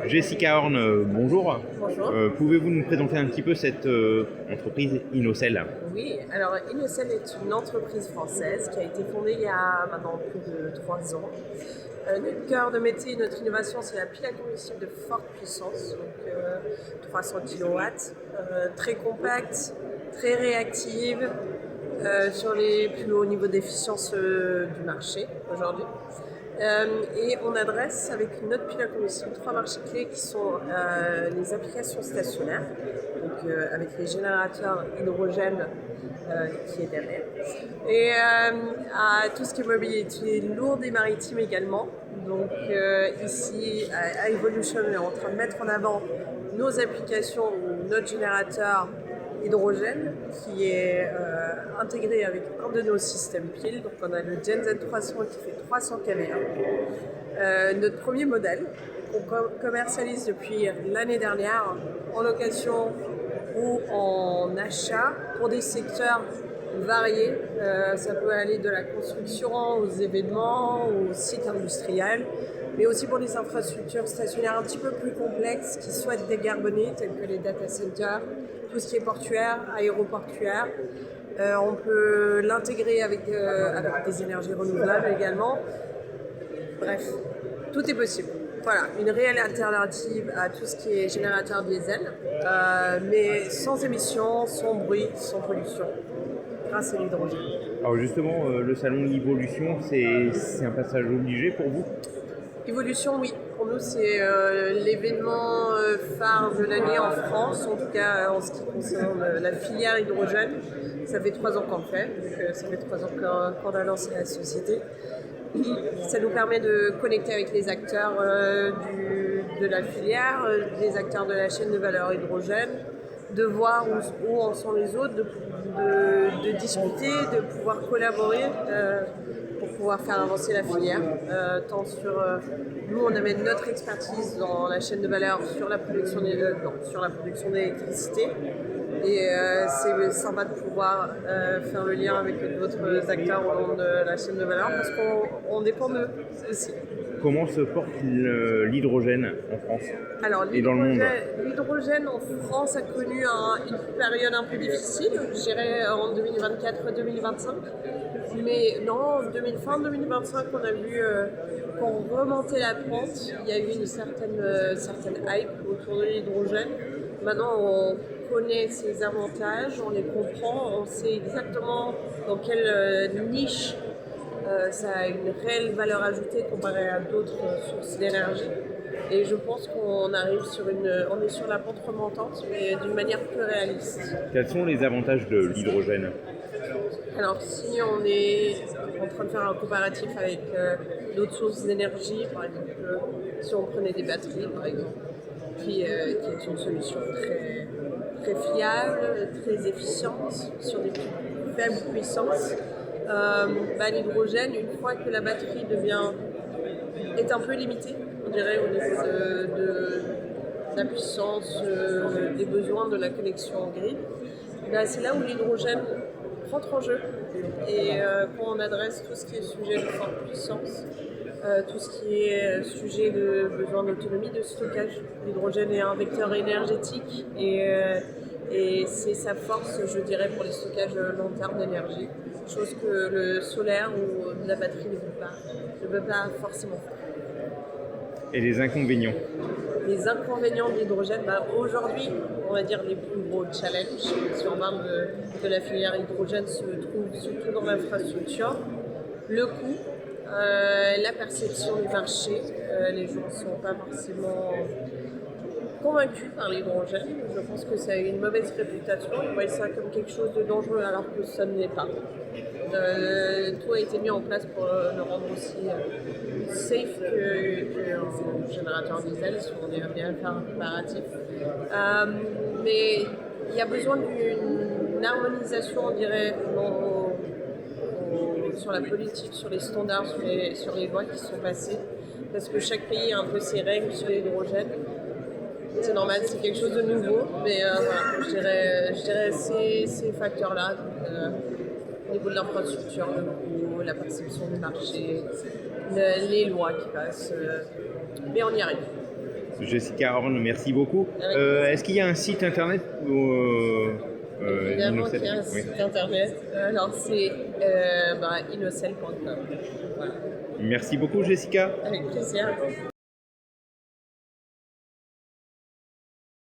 Jessica Horn, bonjour. Bonjour. Pouvez-vous nous présenter un petit peu cette entreprise Innocell? Oui, alors Innocell est une entreprise française qui a été fondée il y a maintenant plus de 3 ans. Notre cœur de métier, notre innovation, c'est la pile à combustible de forte puissance, donc 300 kW, très compacte, très réactive, sur les plus hauts niveaux d'efficience du marché aujourd'hui. Et on adresse avec notre pile à combustible 3 marchés clés qui sont les applications stationnaires, donc avec les générateurs hydrogène qui est derrière, et à tout ce qui est mobilité lourde et maritime également. Donc ici à Evolution, on est en train de mettre en avant nos applications ou notre générateur hydrogène qui est intégré avec un de nos systèmes piles. Donc on a le Gen Z300 qui fait 300 kVA. Notre premier modèle qu'on commercialise depuis l'année dernière en location ou en achat pour des secteurs variés. Ça peut aller de la construction aux événements, aux sites industriels, mais aussi pour des infrastructures stationnaires un petit peu plus complexes qui souhaitent décarboner, telles que les data centers, tout ce qui est portuaire, aéroportuaire. On peut l'intégrer avec des énergies renouvelables également. Bref, tout est possible. Voilà, une réelle alternative à tout ce qui est générateur diesel, mais sans émissions, sans bruit, sans pollution, grâce à l'hydrogène. Alors justement, le salon Evolution, c'est un passage obligé pour vous? Evolution, oui. Pour nous, c'est l'événement phare de l'année en France, en tout cas en ce qui concerne la filière hydrogène. Ça fait 3 ans qu'on le fait, donc ça fait 3 ans qu'on a lancé la société. Ça nous permet de connecter avec les acteurs de la filière, les acteurs de la chaîne de valeur hydrogène, de voir où en sont les autres, de discuter, de pouvoir collaborer pour pouvoir faire avancer la filière. Tant sur nous, on amène notre expertise dans la chaîne de valeur sur la production d'électricité. Et c'est sympa de pouvoir faire le lien avec d'autres acteurs au long de la chaîne de valeur parce qu'on dépend d'eux aussi. Comment se porte l'hydrogène en France Alors, et dans le monde? l'hydrogène en France a connu une période un peu difficile, je dirais en 2024-2025. Mais non, fin 2025, on a vu qu'on remontait la pente. Il y a eu une certaine hype autour de l'hydrogène. Maintenant, on connaît ses avantages, on les comprend, on sait exactement dans quelle niche ça a une réelle valeur ajoutée comparée à d'autres sources d'énergie. Et je pense qu'on arrive on est sur la pente remontante, mais d'une manière plus réaliste. Quels sont les avantages de l'hydrogène? Alors si on est en train de faire un comparatif avec d'autres sources d'énergie, par exemple, si on prenait des batteries, par exemple, qui est une solution très, très fiable, très efficiente, sur des plus faibles puissances, l'hydrogène, une fois que la batterie est un peu limitée, on dirait, au niveau de la puissance, des besoins de la connexion au grid, c'est là où l'hydrogène rentre en jeu. Et quand on adresse tout ce qui est sujet de forte puissance, tout ce qui est sujet de besoin d'autonomie, de stockage, l'hydrogène est un vecteur énergétique et c'est sa force, je dirais, pour les stockages long terme d'énergie, chose que le solaire ou la batterie ne peut pas forcément faire. Et les inconvénients? Les inconvénients de l'hydrogène, aujourd'hui, on va dire les plus gros challenges, si on parle de la filière hydrogène, se trouvent surtout dans l'infrastructure. Le coût, la perception du marché, les gens ne sont pas forcément convaincus par l'hydrogène. Je pense que ça a une mauvaise réputation. Ils voient ça comme quelque chose de dangereux alors que ça ne l'est pas. Tout a été mis en place pour le rendre aussi safe qu'un générateur diesel, si on est bien à faire un comparatif. Mais il y a besoin d'une harmonisation, on dirait, sur la politique, sur les standards, sur les lois qui sont passées, parce que chaque pays a un peu ses règles sur l'hydrogène. C'est normal, c'est quelque chose de nouveau, mais voilà, je dirais ces facteurs-là, au niveau de l'infrastructure, le coût, la perception du marché, les lois qui passent, mais on y arrive. Jessica Horn, merci beaucoup. Est-ce qu'il y a un site internet Évidemment Innocel? qu'il y a un Oui. site internet. Alors c'est innocel.com. Voilà. Merci beaucoup, Jessica. Avec plaisir.